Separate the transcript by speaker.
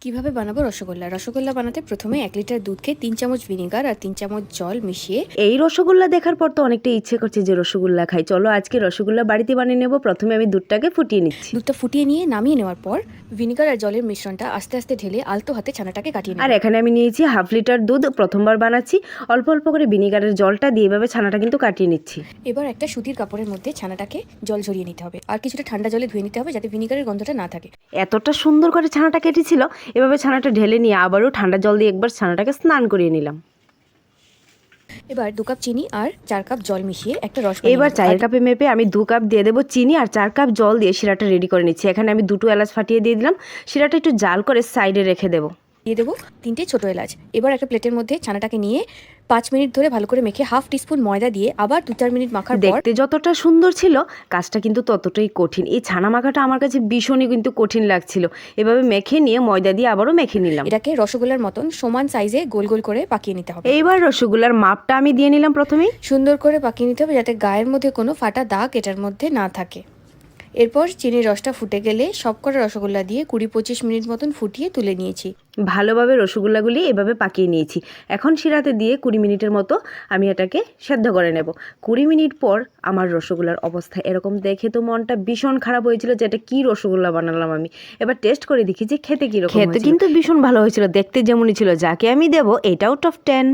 Speaker 1: কিভাবে বানাবো রসগোল্লা? রসগোল্লা বানাতে প্রথমে 1 লিটার দুধকে 3 চামচ ভিনেগার আর 3 চামচ জল মিশিয়ে
Speaker 2: এই রসগোল্লা দেখার পর তো অনেকটা ইচ্ছে করছে যে রসগোল্লা খাই। চলো আজকে রসগোল্লা বাড়িতে বানিয়ে নেব। প্রথমে আমি দুধটাকে ফুটিয়ে নিচ্ছি।
Speaker 1: দুধটা ফুটিয়ে নিয়ে নামিয়ে নেওয়ার পর ভিনেগার আর জলের মিশ্রণটা আস্তে আস্তে ঢেলে আলতো হাতে ছানাটাকে কাটিয়ে
Speaker 2: আর
Speaker 1: নেব।
Speaker 2: এখানে আমি নিয়েছি হাফ লিটার দুধ। প্রথমবার বানাচ্ছি, অল্প অল্প করে ভিনেগারের জলটা দিয়ে এভাবে ছানাটা কিন্তু কাটিয়ে নিচ্ছি।
Speaker 1: এবার একটা সুতির কাপড়ের মধ্যে ছানাটাকে জল ঝরিয়ে নিতে হবে আর কিছুটা ঠান্ডা জলে ধুয়ে নিতে হবে যাতে ভিনেগারের গন্ধটা না থাকে।
Speaker 2: এতটা সুন্দর করে ছানাটা কেটেছিল। এভাবে ছানাটা ঢেলে নিয়ে আবারও ঠান্ডা জল দিয়ে একবার ছানাটাকে স্নান করিয়ে নিলাম।
Speaker 1: এবার 2 কাপ চিনি আর 4 কাপ জল মিশিয়ে একটা রস
Speaker 2: এবার চায়ের কাপে মেপে আমি 2 কাপ দিয়ে দেবো চিনি আর 4 কাপ জল দিয়ে শিরাটা রেডি করে নিচ্ছি। এখানে আমি 2টো এলাচ ফাটিয়ে দিয়ে দিলাম। শিরাটা একটু জাল করে সাইডে রেখে দেবো।
Speaker 1: দিয়ে দেবো 3টে ছোট এলাচ। এবার একটা প্লেটের মধ্যে ছানাটাকে নিয়ে 5 মিনিট ধরে ভালো করে মেখে হাফ টিস্পুন ময়দা দিয়ে আবার 2-4 মিনিট মাখার পর
Speaker 2: দেখতে যতটা সুন্দর ছিল কাজটা কিন্তু ততটাই কঠিন। এই ছানা মাখাটা আমার কাছে ভীষণই কিন্তু কঠিন লাগছিল। এভাবে মেখে নিয়ে ময়দা দিয়ে আবারও মেখে নিলাম।
Speaker 1: এটাকে রসগোল্লার মতন সমান সাইজে গোল গোল করে পাকিয়ে নিতে হবে।
Speaker 2: এইবার রসগোল্লার মাপটা আমি দিয়ে নিলাম প্রথমেই।
Speaker 1: সুন্দর করে পাকিয়ে নিতে হবে যাতে গায়ের মধ্যে কোনো ফাটা দাগ এটার মধ্যে না থাকে। এরপর চিনির রসটা ফুটে গেলে সবকটা রসগোল্লা দিয়ে 20-25 মিনিট মতন ফুটিয়ে তুলে নিয়েছি।
Speaker 2: ভালোভাবে রসগোল্লাগুলি এভাবে পাকিয়ে নিয়েছি। এখন শিরাতে দিয়ে 20 মিনিটের মতো আমি এটাকে সেদ্ধ করে নেব। 20 মিনিট পর আমার রসগোল্লার অবস্থা এরকম দেখে তো মনটা ভীষণ খারাপ হয়েছিল যে এটা কী রসগোল্লা বানালাম আমি। এবার টেস্ট করে দেখি যে খেতে কীরকম। খেতে কিন্তু ভীষণ ভালো হয়েছিল, দেখতে যেমনই ছিল। যাকে আমি দেবো 8 আউট অফ 10।